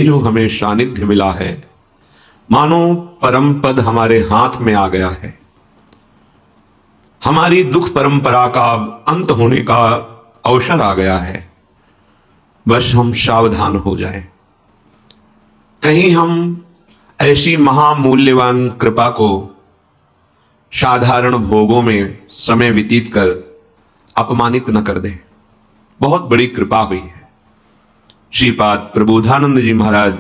जो हमें सानिध्य मिला है, मानो परम पद हमारे हाथ में आ गया है। हमारी दुख परंपरा का अंत होने का अवसर आ गया है। बस हम सावधान हो जाएं, कहीं हम ऐसी महामूल्यवान कृपा को साधारण भोगों में समय व्यतीत कर अपमानित न कर दें। बहुत बड़ी कृपा हुई है। श्रीपाद प्रबोधानंद जी महाराज,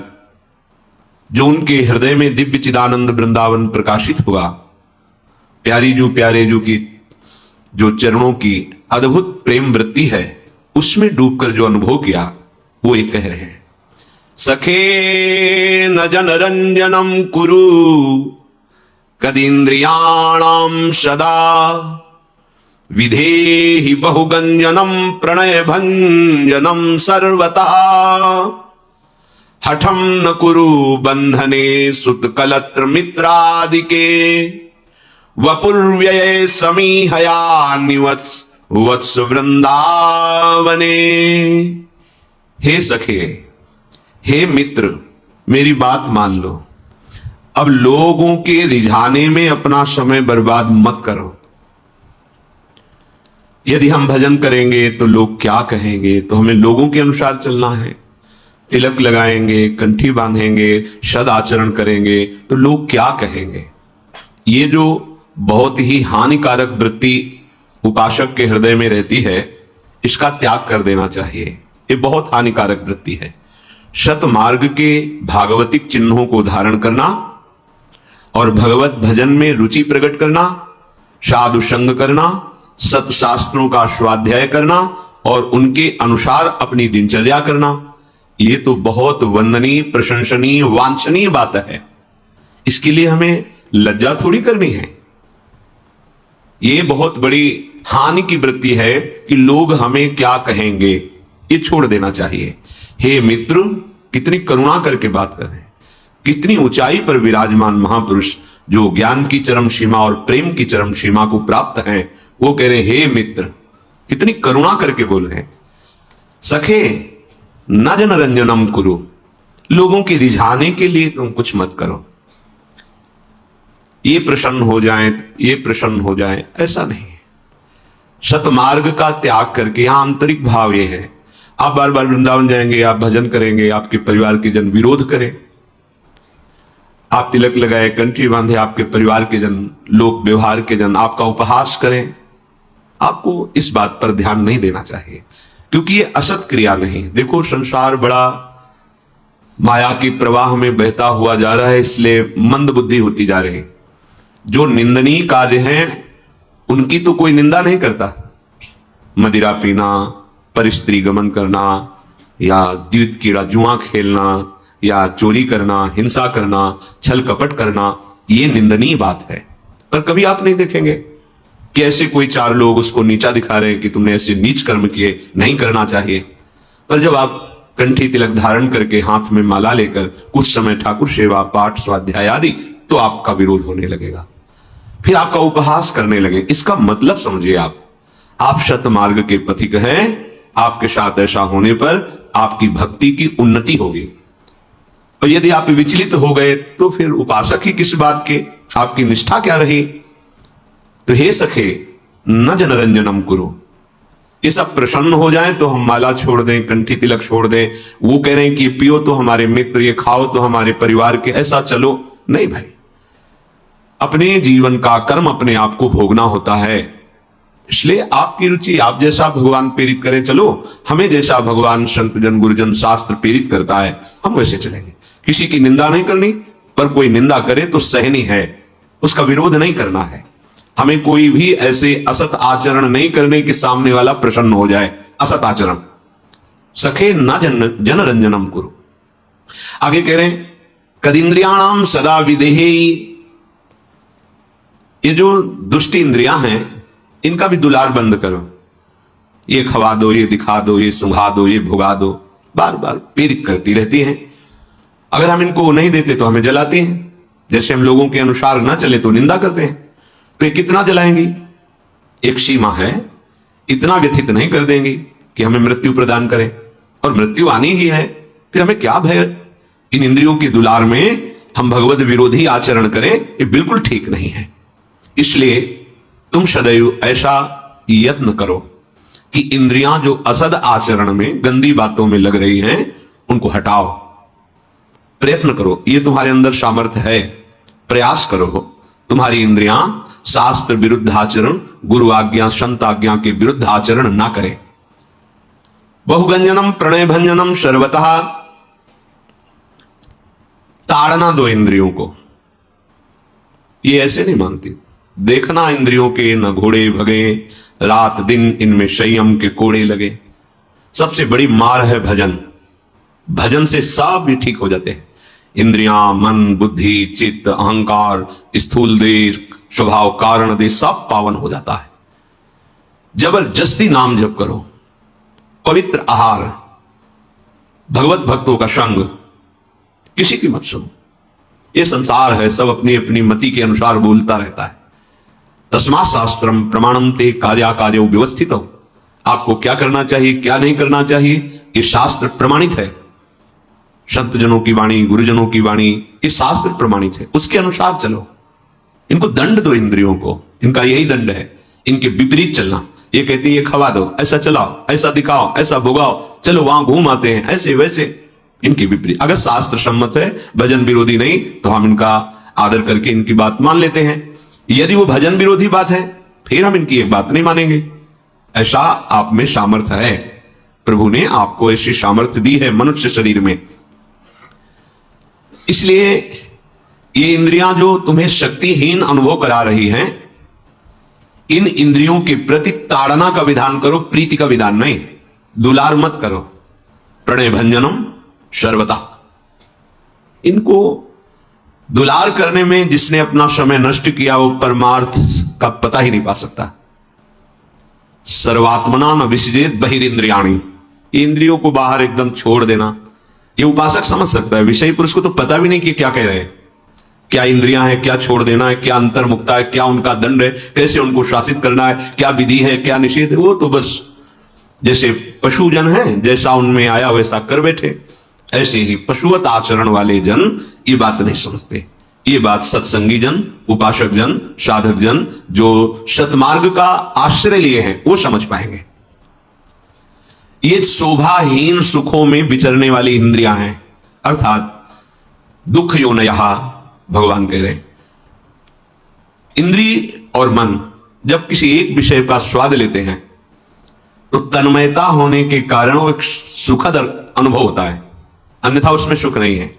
जो उनके हृदय में दिव्य चिदानंद वृंदावन प्रकाशित हुआ, प्यारे जो की जो चरणों की अद्भुत प्रेम वृत्ति है, उसमें डूबकर जो अनुभव किया, वो ये कह रहे हैं, सखे न जनरंजनम कुरु कदीन्द्रियाणाम सदा विधेहि बहुगंजनम प्रणय भंजनम सर्वता हठम न कुरु बंधने सुत कलत्र मित्रादिके वपुर्व्यय समीहया निवत्स वत्स वृंदावने। हे सखे, हे मित्र, मेरी बात मान लो। अब लोगों के रिझाने में अपना समय बर्बाद मत करो। यदि हम भजन करेंगे तो लोग क्या कहेंगे, तो हमें लोगों के अनुसार चलना है। तिलक लगाएंगे, कंठी बांधेंगे, सद आचरण करेंगे तो लोग क्या कहेंगे। ये जो बहुत ही हानिकारक वृत्ति उपासक के हृदय में रहती है, इसका त्याग कर देना चाहिए। ये बहुत हानिकारक वृत्ति है। सत मार्ग के भागवतिक चिन्हों को धारण करना और भगवत भजन में रुचि प्रकट करना, साधु संग करना, सत्शास्त्रों का स्वाध्याय करना और उनके अनुसार अपनी दिनचर्या करना, ये तो बहुत वंदनीय, प्रशंसनीय, वांछनीय बात है। इसके लिए हमें लज्जा थोड़ी करनी है। ये बहुत बड़ी हानि की वृत्ति है कि लोग हमें क्या कहेंगे, ये छोड़ देना चाहिए। हे मित्र, कितनी करुणा करके बात कर रहे हैं। कितनी ऊंचाई पर विराजमान महापुरुष, जो ज्ञान की चरम सीमा और प्रेम की चरम सीमा को प्राप्त हैं, वो कह रहे, हे मित्र, कितनी करुणा करके बोल रहे हैं। सखे न जनरंजनम कुरु, लोगों के रिझाने के लिए तुम कुछ मत करो। ये प्रसन्न हो जाएं, ये प्रसन्न हो जाएं, ऐसा नहीं। सतमार्ग का त्याग करके, यहां आंतरिक भाव ये है। आप बार बार वृंदावन जाएंगे, आप भजन करेंगे, आपके परिवार के जन विरोध करें। आप तिलक लगाए, कंठी बांधे, आपके परिवार के जन, लोक व्यवहार के जन आपका उपहास करें। आपको इस बात पर ध्यान नहीं देना चाहिए, क्योंकि ये असत क्रिया नहीं। देखो, संसार बड़ा माया के प्रवाह में बहता हुआ जा रहा है, इसलिए मंद बुद्धि होती जा रही। जो निंदनीय कार्य हैं, उनकी तो कोई निंदा नहीं करता। मदिरा पीना, परिस्त्री गमन करना, या द्यूत कीड़ा जुआ खेलना, या चोरी करना, हिंसा करना, छल कपट करना, ये निंदनीय बात है। पर कभी आप नहीं देखेंगे कि ऐसे कोई चार लोग उसको नीचा दिखा रहे हैं कि तुमने ऐसे नीच कर्म किए, नहीं करना चाहिए। पर जब आप कंठी तिलक धारण करके, हाथ में माला लेकर कुछ समय ठाकुर सेवा, पाठ, स्वाध्याय आदि, तो आपका विरोध होने लगेगा, फिर आपका उपहास करने लगे। इसका मतलब समझिए, आप सत मार्ग के पथिक हैं। आपके साथ ऐसा होने पर आपकी भक्ति की उन्नति होगी। और यदि आप विचलित हो गए तो फिर उपासक ही किस बात के, आपकी निष्ठा क्या रही। तो हे सखे न जनरंजनम कुरु, ये सब प्रसन्न हो जाएं तो हम माला छोड़ दें, कंठी तिलक छोड़ दें। वो कह रहे हैं कि पियो तो हमारे मित्र, ये खाओ तो हमारे परिवार के, ऐसा चलो नहीं भाई। अपने जीवन का कर्म अपने आप को भोगना होता है। इसलिए आपकी रुचि, आप जैसा भगवान प्रेरित करें चलो, हमें जैसा भगवान संत जन गुरुजन शास्त्र प्रेरित करता है, हम वैसे चलेंगे। किसी की निंदा नहीं करनी, पर कोई निंदा करे तो सहनी है, उसका विरोध नहीं करना है। हमें कोई भी ऐसे असत आचरण नहीं करने कि सामने वाला प्रसन्न हो जाए। असत आचरण। सखे न जनरंजनम कुरु। आगे कह रहे हैं, कदिंद्रियाणाम सदा विदेहि। ये जो दुष्ट इंद्रियां हैं, इनका भी दुलार बंद करो। ये खवा दो, ये दिखा दो, ये सुंघा दो, ये भुगा दो, बार बार पीड़ित करती रहती हैं। अगर हम इनको नहीं देते तो हमें जलाती हैं। जैसे हम लोगों के अनुसार न चले तो निंदा करते हैं। तो ये कितना जलाएंगी? एक सीमा है, इतना व्यथित नहीं कर देंगी कि हमें मृत्यु प्रदान करें। और मृत्यु आनी ही है, फिर हमें क्या भय इन इंद्रियों के दुलार में हम भगवत विरोधी आचरण करें, ये बिल्कुल ठीक नहीं है। इसलिए तुम सदैव ऐसा यत्न करो कि इंद्रियां जो असद आचरण में, गंदी बातों में लग रही हैं, उनको हटाओ। प्रयत्न करो, ये तुम्हारे अंदर सामर्थ्य है, प्रयास करो। तुम्हारी इंद्रियां शास्त्र विरुद्ध आचरण, गुरु आज्ञा, संत आज्ञा के विरुद्ध आचरण ना करें। बहुगंजनम प्रणय भंजनम सर्वतः, ताड़ना दो इंद्रियों को। ये ऐसे नहीं मानती। देखना इंद्रियों के न घोड़े भगे, रात दिन इनमें संयम के कोड़े लगे। सबसे बड़ी मार है भजन। भजन से सब भी ठीक हो जाते हैं। इंद्रियां, मन, बुद्धि, चित्त, अहंकार, स्थूल देह, स्वभाव, कारण देह सब पावन हो जाता है। जबरदस्ती नाम जप करो, पवित्र आहार, भगवत भक्तों का संग, किसी की मत सुनो। ये संसार है, सब अपनी अपनी मति के अनुसार बोलता रहता है। तस्मात् शास्त्रम प्रमाणम ते कार्या कार्यो व्यवस्थित हो। आपको क्या करना चाहिए, क्या नहीं करना चाहिए, ये शास्त्र प्रमाणित है। संत जनों की वाणी, गुरुजनों की वाणी, ये शास्त्र प्रमाणित है, उसके अनुसार चलो। इनको दंड दो, इंद्रियों को, इनका यही दंड है, इनके विपरीत चलना। ये कहती है ये खवा दो, ऐसा चलाओ, ऐसा दिखाओ, ऐसा भोगाओ, चलो वहां घूम आते हैं, ऐसे वैसे। इनके विपरीत। अगर शास्त्र सम्मत है, भजन विरोधी नहीं, तो हम इनका आदर करके इनकी बात मान लेते हैं। यदि वो भजन विरोधी बात है, फिर हम इनकी एक बात नहीं मानेंगे। ऐसा आप में सामर्थ्य है, प्रभु ने आपको ऐसी सामर्थ्य दी है मनुष्य शरीर में। इसलिए ये इंद्रियां जो तुम्हें शक्तिहीन अनुभव करा रही हैं, इन इंद्रियों के प्रति ताड़ना का विधान करो, प्रीति का विधान नहीं। दुलार मत करो। प्रणय भंजनम सर्वता। इनको दुलार करने में जिसने अपना समय नष्ट किया, वो परमार्थ का पता ही नहीं पा सकता। सर्वात्मना न विसजेत बहिरिंद्रियाणी। इंद्रियों को बाहर एकदम छोड़ देना, ये उपासक समझ सकता है। विषयी पुरुष को तो पता भी नहीं कि क्या कह रहे हैं, क्या इंद्रियां हैं, क्या छोड़ देना है, क्या अंतर्मुक्ता है, क्या उनका दंड है, कैसे उनको शासित करना है, क्या विधि है, क्या निषेध है। वो तो बस जैसे पशुजन हैं, जैसा उनमें आया वैसा कर बैठे। ऐसे ही पशुवत आचरण वाले जन ये बात नहीं समझते। ये बात सत्संगी जन, उपासक जन, साधक जन जो सतमार्ग का आश्रय लिए हैं, वो समझ पाएंगे। ये शोभाहीन सुखों में विचरने वाली इंद्रियां हैं, अर्थात दुख योनयः, भगवान कह रहे। इंद्रिय और मन जब किसी एक विषय का स्वाद लेते हैं, तो तन्मयता होने के कारण वो एक सुखद अनुभव होता है, अन्यथा उसमें सुख नहीं है।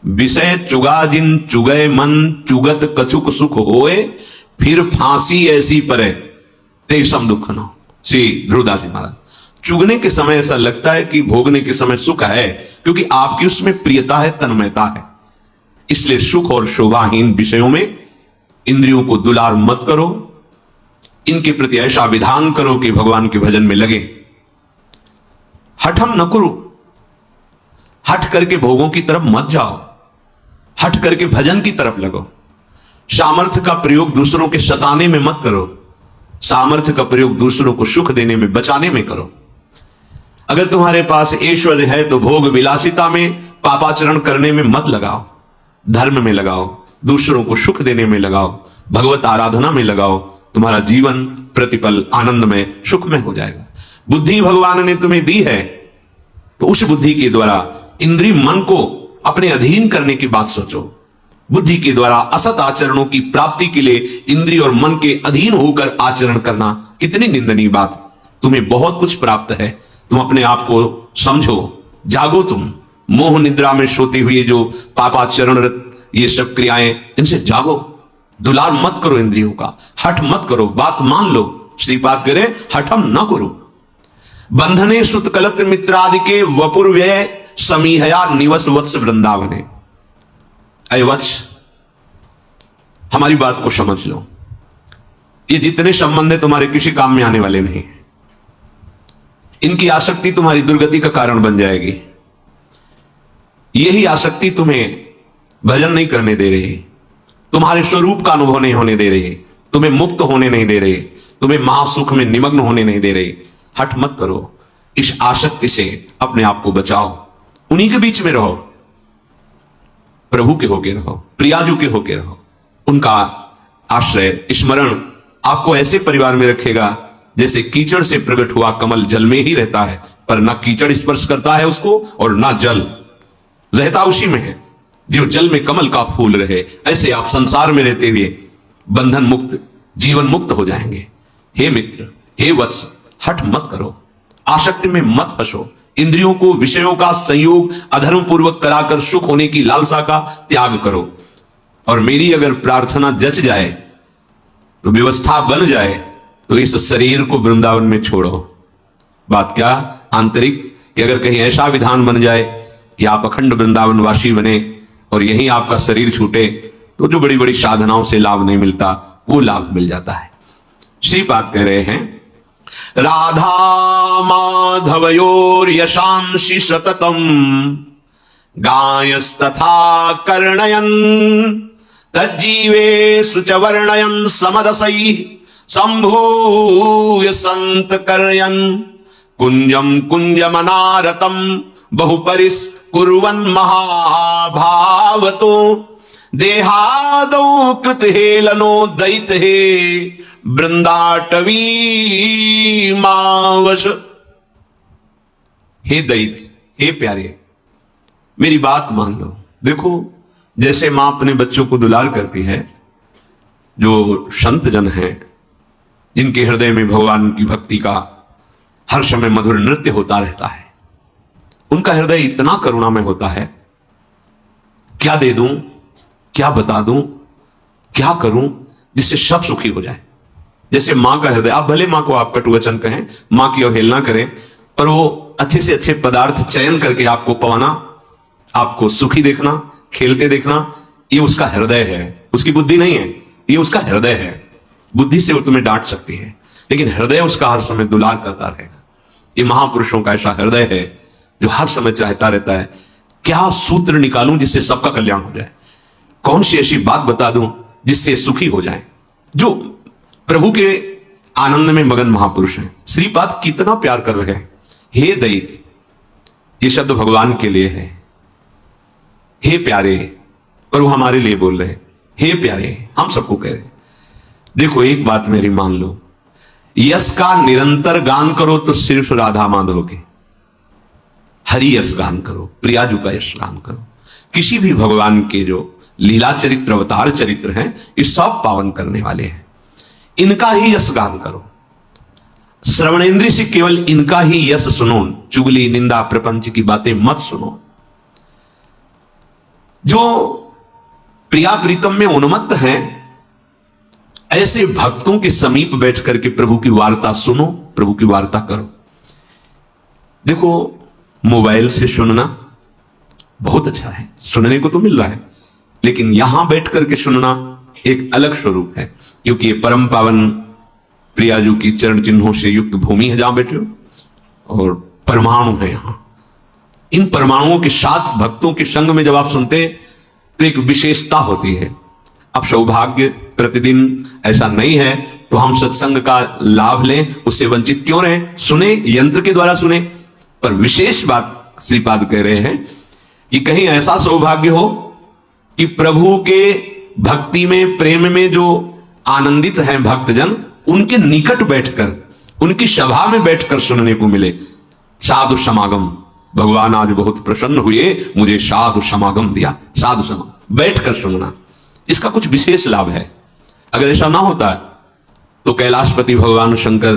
विषय चुगा जिन चुगय मन, चुगत कछुक सुख होए, फिर फांसी ऐसी परे ते सम दुख न। श्री ध्रुवदास जी महाराज। चुगने के समय ऐसा लगता है कि भोगने के समय सुख है, क्योंकि आपकी उसमें प्रियता है, तन्मयता है। इसलिए सुख और शोभाहीन विषयों में इंद्रियों को दुलार मत करो। इनके प्रति ऐसा विधान करो कि भगवान के भजन में लगे। हठम न करो, हट करके भोगों की तरफ मत जाओ, हट करके भजन की तरफ लगो। सामर्थ्य का प्रयोग दूसरों के सताने में मत करो, सामर्थ्य का प्रयोग दूसरों को सुख देने में, बचाने में करो। अगर तुम्हारे पास ऐश्वर्य है तो भोग विलासिता में, पापाचरण करने में मत लगाओ, धर्म में लगाओ, दूसरों को सुख देने में लगाओ, भगवत आराधना में लगाओ। तुम्हारा जीवन प्रतिपल आनंद में, सुख में हो जाएगा। बुद्धि भगवान ने तुम्हें दी है, तो उस बुद्धि के द्वारा इंद्रिय मन को अपने अधीन करने की बात सोचो। बुद्धि के द्वारा असत आचरणों की प्राप्ति के लिए इंद्रिय और मन के अधीन होकर आचरण करना कितनी निंदनीय बात। तुम्हें बहुत कुछ प्राप्त है, तुम अपने आप को समझो, जागो। तुम मोह निद्रा में सोते हुए जो पापाचरण ये सब क्रियाएं, इनसे जागो। दुलार मत करो इंद्रियों का, हठ मत करो, बात मान लो। श्रीपाद करे हठम न करो। बंधने सुत कलत मित्रादि के वपुर व्यय, समीहया निवस वत्स वृंदावने। अय वत्स, हमारी बात को समझ लो। ये जितने संबंध है तुम्हारे किसी काम में आने वाले नहीं। इनकी आसक्ति तुम्हारी दुर्गति का कारण बन जाएगी। यही आसक्ति तुम्हें भजन नहीं करने दे रही, तुम्हारे स्वरूप का अनुभव नहीं होने दे रही, तुम्हें मुक्त होने नहीं दे रही, तुम्हें महासुख में निमग्न होने नहीं दे रही। हट मत करो, इस आसक्ति से अपने आप को बचाओ, उन्हीं के बीच में रहो। प्रभु के होके रहो, प्रियाजू के होके रहो। उनका आश्रय स्मरण आपको ऐसे परिवार में रखेगा जैसे कीचड़ से प्रकट हुआ कमल जल में ही रहता है, पर ना कीचड़ स्पर्श करता है उसको और ना जल, रहता उसी में है। जो जल में कमल का फूल रहे, ऐसे आप संसार में रहते हुए बंधन मुक्त, जीवन मुक्त हो जाएंगे। हे मित्र, हे वत्स, हठ मत करो, आसक्ति में मत फंसो, इंद्रियों को विषयों का संयोग अधर्म पूर्वक कराकर सुख होने की लालसा का त्याग करो। और मेरी अगर प्रार्थना जच जाए तो व्यवस्था बन जाए तो इस शरीर को वृंदावन में छोड़ो। बात क्या आंतरिक, कि अगर कहीं ऐसा विधान बन जाए कि आप अखंड वृंदावनवासी बने और यहीं आपका शरीर छूटे, तो जो बड़ी बड़ी साधनाओं से लाभ नहीं मिलता वो लाभ मिल जाता है। श्रीपाद कह रहे हैं, राधा माधवयोर यशांसि सततम गायस्तथा कर्णयन तज्जीवे सुच वर्णयन समरसई संभूय संत कर्यन कुंजम कुंजमनारतम बहुपरिस कुर्वन् महाभावतो देहादौ कृत हेलनो दैत हे वृंदाटवी मावश। हे दैत, हे प्यारे, मेरी बात मान लो। देखो, जैसे मां अपने बच्चों को दुलार करती है, जो संत जन हैं जिनके हृदय में भगवान की भक्ति का हर समय मधुर नृत्य होता रहता है, उनका हृदय इतना करुणामय होता है, क्या दे दूं, क्या बता दूं, क्या करूं जिससे सब सुखी हो जाए। जैसे मां का हृदय, आप भले मां को आप कटु वचन कहें, मां की अवहेलना करें, पर वो अच्छे से अच्छे पदार्थ चयन करके आपको पवाना, आपको सुखी देखना, खेलते देखना, ये उसका हृदय है, उसकी बुद्धि नहीं है, ये उसका हृदय है। बुद्धि से वो तुम्हें डांट सकती है, लेकिन हृदय उसका हर समय दुलार करता रहेगा। ये महापुरुषों का ऐसा हृदय है जो हर समय चाहता रहता है, क्या सूत्र निकालूं जिससे सबका कल्याण हो जाए, कौन सी ऐसी बात बता दूं जिससे सुखी हो जाए। जो प्रभु के आनंद में मगन महापुरुष हैं। श्रीपाद कितना प्यार कर रहे हैं। हे दैत, ये शब्द भगवान के लिए है। हे प्यारे, पर वो हमारे लिए बोल रहे हैं। हे प्यारे, हम सबको कह रहे। देखो, एक बात मेरी मान लो, यश का निरंतर गान करो तो सिर्फ राधा माधव के, हरि यश गान करो, प्रियाजू का यश गान करो। किसी भी भगवान के जो लीला चरित्र, अवतार चरित्र हैं, ये सब पावन करने वाले हैं, इनका ही यश गान करो। श्रवणेंद्रिय से केवल इनका ही यश सुनो, चुगली निंदा प्रपंच की बातें मत सुनो। जो प्रिया प्रीतम में उन्मत्त हैं, ऐसे भक्तों के समीप बैठ करके प्रभु की वार्ता सुनो, प्रभु की वार्ता करो। देखो, मोबाइल से सुनना बहुत अच्छा है, सुनने को तो मिल रहा है, लेकिन यहां बैठ करके सुनना एक अलग स्वरूप है, क्योंकि ये परम पावन प्रियाजू की चरण चिन्हों से युक्त भूमि है जहां बैठे हो, और परमाणु है यहां। इन परमाणुओं के साथ भक्तों के संग में जब आप सुनते हैं तो एक विशेषता होती है। अब सौभाग्य प्रतिदिन ऐसा नहीं है तो हम सत्संग का लाभ लें, उससे वंचित क्यों रहें? सुने, यंत्र के द्वारा सुने। पर विशेष बात श्रीपाद कह रहे हैं कि कहीं ऐसा सौभाग्य हो कि प्रभु के भक्ति में, प्रेम में जो आनंदित हैं भक्तजन, उनके निकट बैठकर, उनकी सभा में बैठकर सुनने को मिले। साधु समागम, भगवान आज बहुत प्रसन्न हुए, मुझे साधु समागम दिया। साधु समागम बैठकर सुनना, इसका कुछ विशेष लाभ है। अगर ऐसा ना होता तो कैलाशपति भगवान शंकर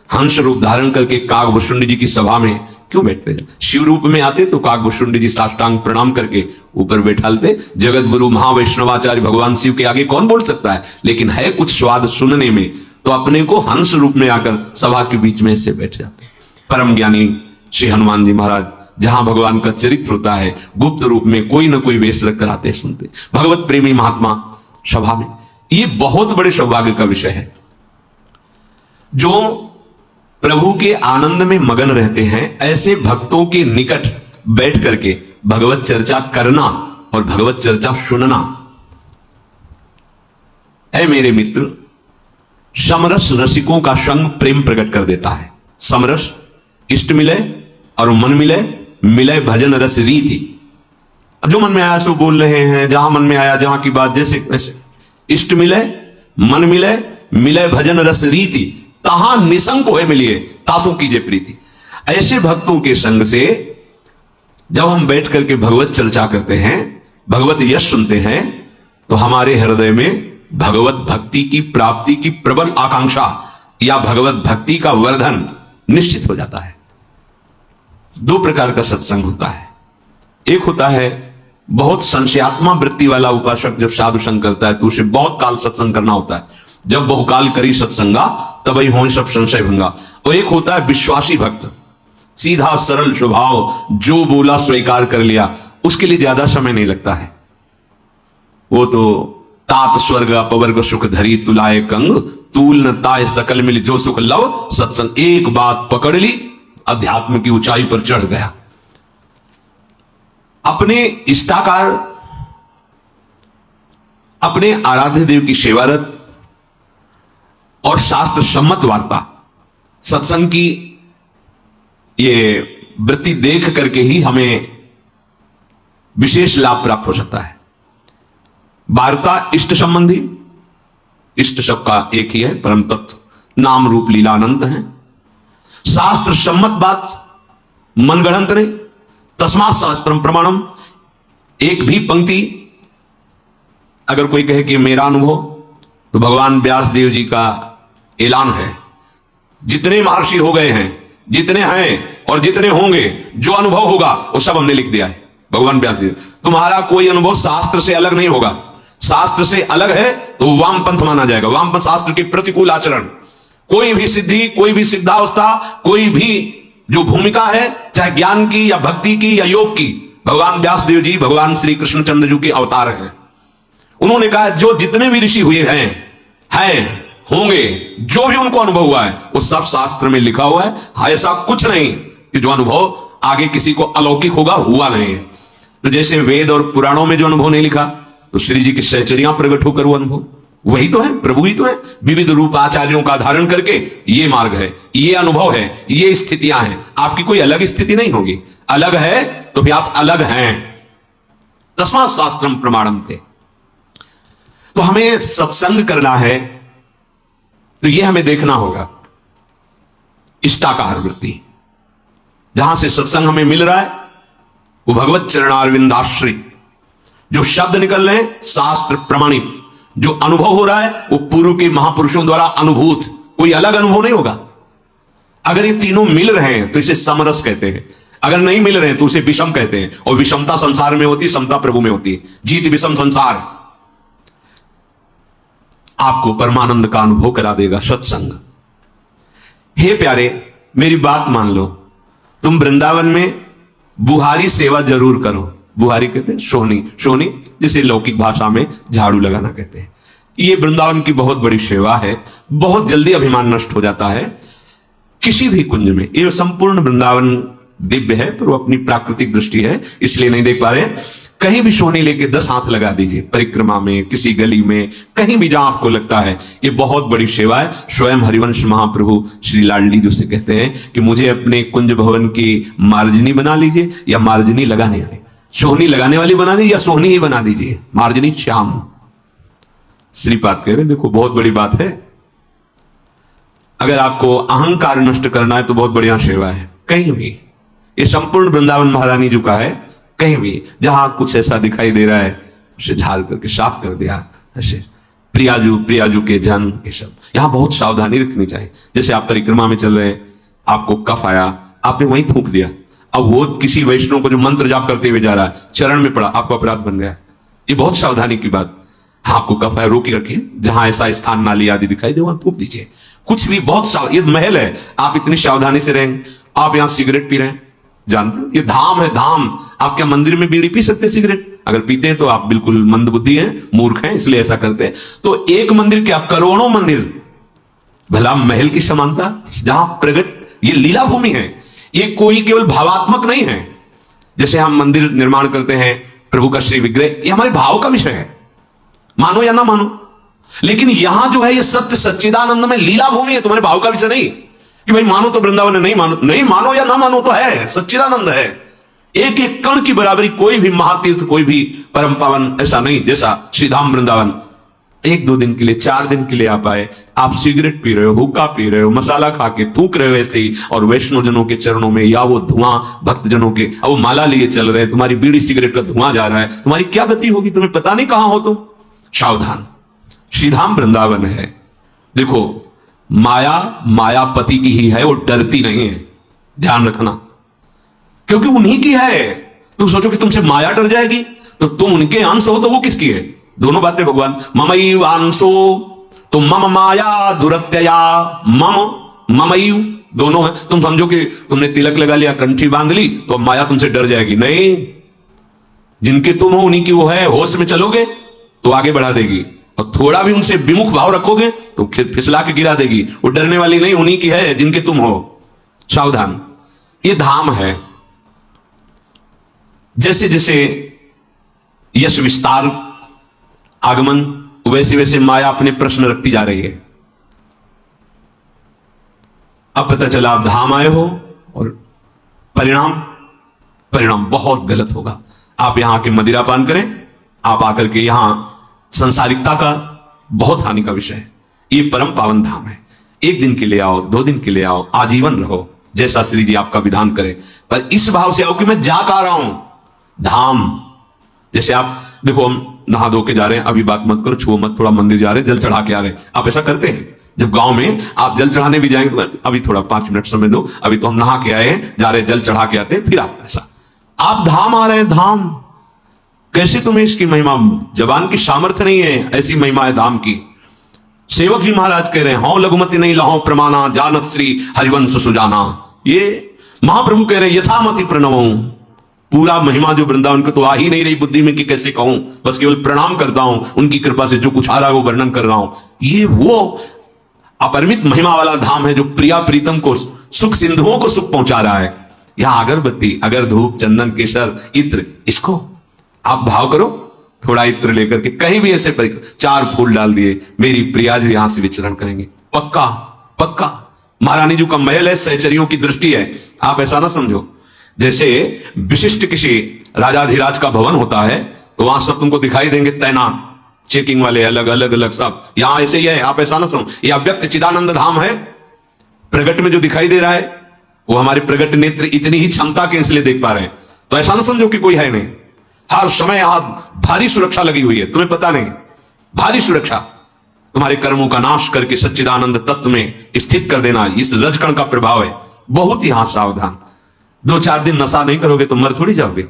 हंस रूप धारण करके काकभूषुंड जी की सभा में क्यों बैठते? शिव रूप में आते तो काकभूषुंड जी साष्टांग प्रणाम करके ऊपर बैठालते। जगत गुरु महावैष्णवाचार्य भगवान शिव के आगे कौन बोल सकता है? लेकिन है कुछ स्वाद सुनने में, तो अपने को हंस रूप में आकर सभा के बीच में से बैठ जाते। परम ज्ञानी श्री हनुमान जी महाराज, जहां भगवान का चरित्र होता है, गुप्त रूप में कोई ना कोई वेश रख कर आते सुनते। भगवत प्रेमी महात्मा सभा में, ये बहुत बड़े सौभाग्य का विषय है। जो प्रभु के आनंद में मगन रहते हैं, ऐसे भक्तों के निकट बैठ करके भगवत चर्चा करना और भगवत चर्चा सुनना। ऐ मेरे मित्र, समरस रसिकों का संग प्रेम प्रकट कर देता है। समरस, इष्ट मिले और मन मिले, मिले भजन रस रीति। अब जो मन में आया सो बोल रहे हैं, जहां मन में आया, जहां की बात जैसे वैसे। इष्ट मिले, मन मिले, मिले भजन रस रीति, तहां निसंक होए मिलिए, तासों कीजिए प्रीति। ऐसे भक्तों के संग से जब हम बैठ करके भगवत चर्चा करते हैं, भगवत यश सुनते हैं, तो हमारे हृदय में भगवत भक्ति की प्राप्ति की प्रबल आकांक्षा या भगवत भक्ति का वर्धन निश्चित हो जाता है। दो प्रकार का सत्संग होता है। एक होता है बहुत संशयात्मा वृत्ति वाला उपासक, जब साधु संग करता है तो उसे बहुत काल सत्संग करना होता है। जब बहुकाल करी सत्संगा तभी हो सब संशय भंगा। और एक होता है विश्वासी भक्त, सीधा सरल स्वभाव, जो बोला स्वीकार कर लिया, उसके लिए ज्यादा समय नहीं लगता है। वो तो तात स्वर्ग अपवर्ग सुख धरी तुलाए कंग, तूल न ताय सकल मिल जो सुख लव सत्संग। एक बात पकड़ ली, अध्यात्म की ऊंचाई पर चढ़ गया। अपने इष्टाकार, अपने आराध्य देव की सेवारत और शास्त्र सम्मत वार्ता सत्संग की ये वृत्ति देख करके ही हमें विशेष लाभ प्राप्त हो सकता है। वार्ता इष्ट संबंधी, इष्ट सबका एक ही है, परम तत्व, नाम रूप लीला अनंत है। शास्त्र सम्मत बात, मनगढ़ंत नहीं। तस्मात् शास्त्रम प्रमाणम। एक भी पंक्ति अगर कोई कहे कि मेरा अनुभव, तो भगवान व्यास देव जी का ऐलान है, जितने महर्षि हो गए हैं, जितने हैं और जितने होंगे, जो अनुभव होगा वो सब हमने लिख दिया है। भगवान व्यास देव, तुम्हारा कोई अनुभव शास्त्र से अलग नहीं होगा। शास्त्र से अलग है तो वामपंथ माना जाएगा। वामपंथ शास्त्र के प्रतिकूल आचरण। कोई भी सिद्धि, कोई भी सिद्धावस्था, कोई भी जो भूमिका है, चाहे ज्ञान की या भक्ति की या योग की, भगवान व्यासदेव जी भगवान श्री कृष्णचंद्र जी के अवतार हैं। उन्होंने कहा जो जितने भी ऋषि हुए हैं होंगे, जो भी उनको अनुभव हुआ है वो सब शास्त्र में लिखा हुआ है। ऐसा कुछ नहीं कि जो अनुभव आगे किसी को अलौकिक होगा, हुआ नहीं है। तो जैसे वेद और पुराणों में जो अनुभव नहीं लिखा, तो श्री जी की सहचर्या प्रकट होकर वो अनुभव, वही तो है, प्रभु ही तो है। विविध रूप आचार्यों का धारण करके ये मार्ग है, ये अनुभव है, ये स्थितियां हैं। आपकी कोई अलग स्थिति नहीं होगी। अलग है तो भी आप अलग हैं। तस्मात् शास्त्रम प्रमाणम थे। तो हमें सत्संग करना है तो ये हमें देखना होगा इष्टाकार वृत्ति। जहां से सत्संग हमें मिल रहा है वो भगवत चरणारविंदाश्रित, जो शब्द निकल रहे हैं शास्त्र प्रमाणित, जो अनुभव हो रहा है वो पूर्व के महापुरुषों द्वारा अनुभूत, कोई अलग अनुभव नहीं होगा। अगर ये तीनों मिल रहे हैं तो इसे समरस कहते हैं, अगर नहीं मिल रहे हैं तो उसे विषम कहते हैं। और विषमता संसार में होती, समता प्रभु में होती है। जीत विषम संसार। आपको परमानंद का अनुभव करा देगा सत्संग। हे प्यारे, मेरी बात मान लो, तुम वृंदावन में बुहारी सेवा जरूर करो। बुहारी कहते हैं सोहनी, सोहनी जिसे लौकिक भाषा में झाड़ू लगाना कहते हैं। ये वृंदावन की बहुत बड़ी सेवा है। बहुत जल्दी अभिमान नष्ट हो जाता है किसी भी कुंज में। ये संपूर्ण वृंदावन दिव्य है, पर वो अपनी प्राकृतिक दृष्टि है इसलिए नहीं देख पा रहे। कहीं भी सोहनी लेके 10 हाथ लगा दीजिए, परिक्रमा में, किसी गली में, कहीं भी जहां आपको लगता है। ये बहुत बड़ी सेवा है। स्वयं हरिवंश महाप्रभु श्री लाडली जी से कहते हैं कि मुझे अपने कुंज भवन की मार्जनी बना लीजिए या मार्जनी लगाने वाली, सोहनी लगाने वाली बना दीजिए या सोहनी ही बना दीजिए, मार्जनी श्याम। श्रीपाद कह रहे देखो बहुत बड़ी बात है। अगर आपको अहंकार नष्ट करना है तो बहुत बढ़िया सेवा है। कहीं भी, ये संपूर्ण वृंदावन महारानी जी का है। कहीं भी जहां कुछ ऐसा दिखाई दे रहा है उसे झाड़ करके साफ कर दिया। ऐसे प्रियाजू के जन, ये सब यहां बहुत सावधानी रखनी चाहिए। जैसे आप परिक्रमा में चल रहे, आपको कफ आया, आपने वहीं थूक दिया। अब वो किसी वैष्णव को जो मंत्र जाप करते हुए जा रहा है, चरण में पड़ा, आपको अपराध बन गया। ये बहुत सावधानी की बात। हाँ, आपको कफ है, रोकी रखिए। जहां ऐसा स्थान नाली आदि दिखाई दे वहां थूक दीजिए। कुछ भी बहुत ये महल है, आप इतनी सावधानी से रहेंगे। आप यहां सिगरेट पी रहे हैं, जानते हो ये धाम है, धाम। आप क्या मंदिर में बीड़ी पी सकते हैं सिगरेट? अगर पीते हैं तो आप बिल्कुल मंदबुद्धि हैं, मूर्ख हैं, इसलिए ऐसा करते हैं। तो एक मंदिर क्या, करोड़ों मंदिर, भला महल की समानता, जहां प्रगट ये लीला भूमि है। ये कोई केवल भावात्मक नहीं है। जैसे हम मंदिर निर्माण करते हैं, प्रभु का श्री विग्रह, ये हमारे भाव का विषय है, मानो या ना मानो। लेकिन यहां जो है ये सत्य सच्चिदानंद में लीला भूमि है, तुम्हारे भाव का विषय नहीं कि भाई मानो तो वृंदावन है, नहीं मानो या ना मानो तो है, सच्चिदानंद है। एक एक कण की बराबरी कोई भी महातीर्थ, कोई भी परम पावन ऐसा नहीं जैसा श्रीधाम वृंदावन। एक दो दिन के लिए, 4 दिन के लिए आप आए, आप सिगरेट पी रहे हो, हुक्का पी रहे हो, मसाला खा के थूक रहे हो ऐसे ही, और वैष्णव जनों के चरणों में या वो धुआं भक्त जनों के, अब वो माला लिए चल रहे हैं, तुम्हारी बीड़ी सिगरेट का धुआं जा रहा है, तुम्हारी क्या गति होगी? तुम्हें पता नहीं कहां हो तुम। सावधान, श्रीधाम वृंदावन है। देखो, माया मायापति की ही है, वो डरती नहीं है, ध्यान रखना, क्योंकि उन्हीं की है। तुम सोचो कि तुमसे माया डर जाएगी, तो तुम उनके अंश हो तो वो किसकी है? दोनों बातें भगवान, ममैव अंशो, तो मम माया दुरत्यया, मम ममैव, दोनों है। तुम समझो कि तुमने तिलक लगा लिया, कंठी बांध ली, तो माया तुमसे डर जाएगी? नहीं, जिनके तुम हो उन्हीं की वो है। होश में चलोगे तो आगे बढ़ा देगी, और थोड़ा भी उनसे विमुख भाव रखोगे तो फिसला के गिरा देगी। वो डरने वाली नहीं, उन्हीं की है जिनके तुम हो। सावधान, ये धाम है। जैसे जैसे यश विस्तार आगमन, वैसे वैसे माया अपने प्रश्न रखती जा रही है। अब पता चला आप धाम आए हो, और परिणाम बहुत गलत होगा। आप यहां के मदिरा पान करें, आप आकर के यहां संसारिकता का बहुत हानि का विषय है। ये परम पावन धाम है। 1 दिन के लिए आओ, 2 दिन के लिए आओ, आजीवन रहो, जैसा श्री जी आपका विधान करे, पर इस भाव से आओ कि मैं जा कर रहा हूं धाम। जैसे आप देखो, हम नहा धो के जा रहे हैं, अभी बात मत करो, छुओ मत, थोड़ा मंदिर जा रहे हैं, जल चढ़ा के आ रहे हैं। आप ऐसा करते हैं? जब गांव में आप जल चढ़ाने भी जाएंगे तो अभी थोड़ा 5 मिनट समय दो, अभी तो हम नहा के आए हैं, जा रहे हैं, जल चढ़ा के आते हैं, फिर आप ऐसा, आप धाम आ रहे हैं, धाम। कैसे तुम्हें इसकी महिमा, जबान की सामर्थ्य नहीं है, ऐसी महिमा है धाम की। सेवक जी महाराज कह रहे हैं, हौ लघुमति नहीं लहो प्रमाणा, जानत श्री हरिवंश सुजाना। ये महाप्रभु कह रहे हैं, यथामति प्रणवं। पूरा महिमा जो वृंदावन को तो आ ही नहीं रही बुद्धि में कि कैसे कहूं, बस केवल प्रणाम करता हूं, उनकी कृपा से जो कुछ आ रहा है वो वर्णन कर रहा हूं। ये वो अपरिमित महिमा वाला धाम है जो प्रिया प्रीतम को, सुख सिंधुओं को सुख पहुंचा रहा है। यहां अगरबत्ती, अगर धूप, चंदन, केसर, इत्र, इसको आप भाव करो, थोड़ा इत्र लेकर के कहीं भी ऐसे 4 फूल डाल दिए, मेरी प्रिया जी यहां से विचरण करेंगे, पक्का पक्का। महारानी जी का महल है, सहचरियों की दृष्टि है। आप ऐसा ना समझो जैसे विशिष्ट किसी राजाधिराज का भवन होता है तो वहां सब तुमको दिखाई देंगे तैनात, चेकिंग वाले अलग अलग अलग सब, यहां ऐसे ही है। आप ऐसा ना समझो, ये अव्यक्त चिदानंद धाम है। प्रगट में जो दिखाई दे रहा है वो हमारे प्रगट नेत्र इतनी ही क्षमता के इसलिए देख पा रहे हैं। तो ऐसा ना समझो कि कोई है नहीं, हर समय यहां भारी सुरक्षा लगी हुई है, तुम्हें पता नहीं, भारी सुरक्षा तुम्हारे कर्मों का नाश करके सच्चिदानंद तत्व में स्थित कर देना, इस रजकण का प्रभाव है। बहुत यहां सावधान, 2-4 दिन नशा नहीं करोगे तो मर थोड़ी जाओगे।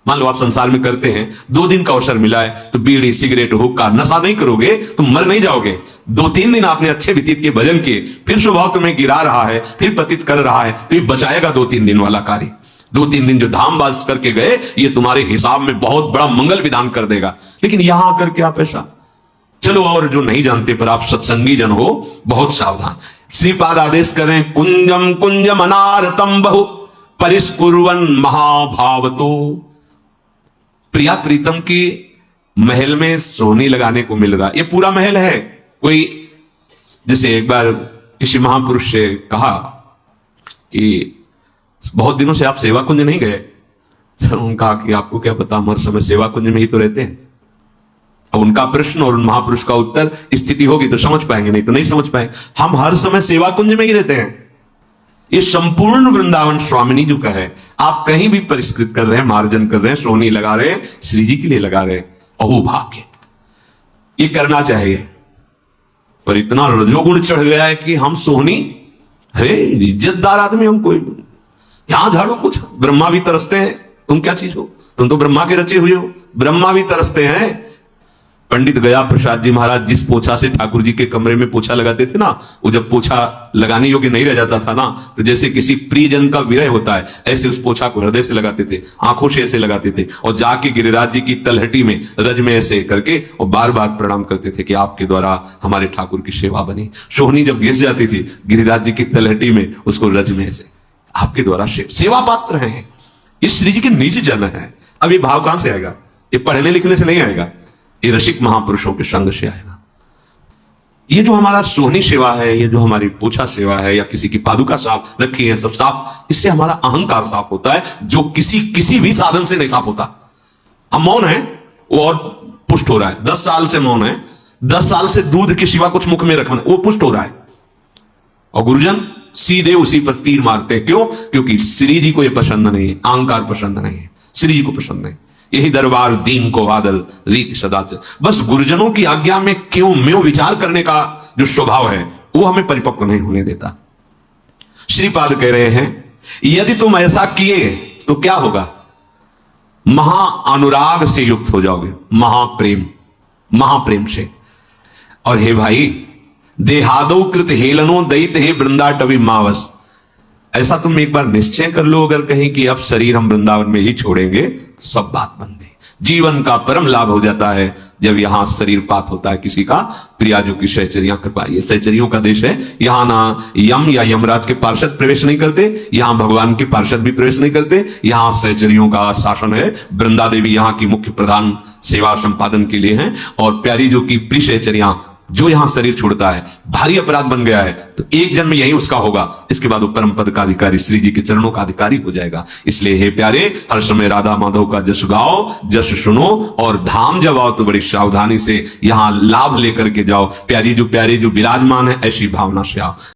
मान लो आप संसार में करते हैं, 2 दिन का अवसर मिला है तो बीड़ी, सिगरेट, हुक्का, नशा नहीं करोगे तो मर नहीं जाओगे। 2-3 दिन आपने अच्छे व्यतीत के भजन किए, फिर स्वभाव तुम्हें गिरा रहा है, फिर पतित कर रहा है, तो ये बचाएगा 2-3 दिन वाला कार्य। 2-3 दिन जो धामबाज करके गए, ये तुम्हारे हिसाब में बहुत बड़ा मंगल विधान कर देगा। लेकिन यहां आकर के आप ऐसा, चलो, और जो नहीं जानते पर आप सत्संगी जन हो, बहुत सावधान। श्रीपाद आदेश करें, कुंजम कुंजम अनारतम बहु परिस्कुर्वन महाभावतो। प्रिया प्रीतम की महल में सोनी लगाने को मिल रहा, ये पूरा महल है। कोई जैसे एक बार किसी महापुरुष से कहा कि बहुत दिनों से आप सेवा कुंज नहीं गए, तो उन्होंने कहा कि आपको क्या पता, हम हर समय सेवा कुंज में ही तो रहते हैं। अब उनका प्रश्न और उन महापुरुष का उत्तर, स्थिति होगी तो समझ पाएंगे, नहीं तो नहीं समझ पाएंगे। हम हर समय सेवा कुंज में ही रहते हैं। ये संपूर्ण वृंदावन स्वामिनी जी का है। आप कहीं भी परिष्कृत कर रहे हैं, मार्जन कर रहे हैं, सोनी लगा रहे हैं, श्री जी के लिए लगा रहे हैं, अहो भाग्य। ये करना चाहिए, पर इतना रजोगुण चढ़ गया है कि हम सोनी, अरे इज्जतदार आदमी हम, कोई यहां झाड़ू कुछ, ब्रह्मा भी तरसते हैं। तुम क्या चीज हो, तुम तो ब्रह्मा के रचे हुए हो, ब्रह्मा भी तरसते हैं। पंडित गया प्रसाद जी महाराज जिस पोछा से ठाकुर जी के कमरे में पोछा लगाते थे ना, वो जब पोछा लगाने योग्य नहीं रह जाता था ना, तो जैसे किसी प्रियजन का विरह होता है, ऐसे उस पोछा को हृदय से लगाते थे, आंखों से ऐसे लगाते थे, और जाके गिरिराज जी की तलहटी में रज में ऐसे करके और बार बार प्रणाम करते थे कि आपके द्वारा हमारे ठाकुर की सेवा बनी। सोहनी जब घिस जाती थी गिरिराज जी की तलहटी में, उसको रज में ऐसे, आपके द्वारा सेवा पात्र हैं। ये श्री जी के निज जन है। अब ये भाव कहां से आएगा? ये पढ़ने लिखने से नहीं आएगा, ये रसिक महापुरुषों के संग से आएगा। ये जो हमारा सोहनी सेवा है, ये जो हमारी पोछा सेवा है, या किसी की पादुका साफ रखी है सब साफ, इससे हमारा अहंकार साफ होता है, जो किसी भी साधन से नहीं साफ होता। हम मौन है वो और पुष्ट हो रहा है। 10 साल से मौन है, 10 साल से दूध के सिवा कुछ मुख में रखना, वो पुष्ट हो रहा है। और गुरुजन सीधे उसी पर तीर मारते हैं। क्यों? क्योंकि श्री जी को ये पसंद नहीं है, अहंकार पसंद नहीं है, श्री जी को पसंद नहीं। यही दरबार दीन को बादल रीत सदा। बस गुरुजनों की आज्ञा में क्यों म्यों विचार करने का जो स्वभाव है वो हमें परिपक्व नहीं होने देता। श्रीपाद कह रहे हैं यदि तुम ऐसा किए तो क्या होगा? महा अनुराग से युक्त हो जाओगे, महाप्रेम से। और हे भाई, देहादो कृत हेलनो दैत हे वृंदाटवी मावस, ऐसा तुम एक बार निश्चय कर लो, अगर कहीं कि अब शरीर हम वृंदावन में ही छोड़ेंगे तो सब बात बन गई। जीवन का परम लाभ हो जाता है जब यहां शरीर पात होता है किसी का। प्रियाजू की सहचरियां कृपा, ये सहचरियों का देश है। यहां ना यम या यमराज के पार्षद प्रवेश नहीं करते, यहां भगवान के पार्षद भी प्रवेश नहीं करते, यहां सहचरियों का शासन है। वृंदा देवी यहां की मुख्य प्रधान सेवा संपादन के लिए हैं। और प्यारी जो की प्रिय सहचरियां, जो यहां शरीर छोड़ता है, भारी अपराध बन गया है, तो एक जन्म यही उसका होगा, इसके बाद वो परम पद का अधिकारी श्री जी के चरणों का अधिकारी हो जाएगा। इसलिए हे प्यारे, हर समय राधा माधव का जश गाओ, जश सुनो, और धाम जब आओ तो बड़ी सावधानी से यहां लाभ लेकर के जाओ। प्यारे जो विराजमान है ऐसी भावना से आओ।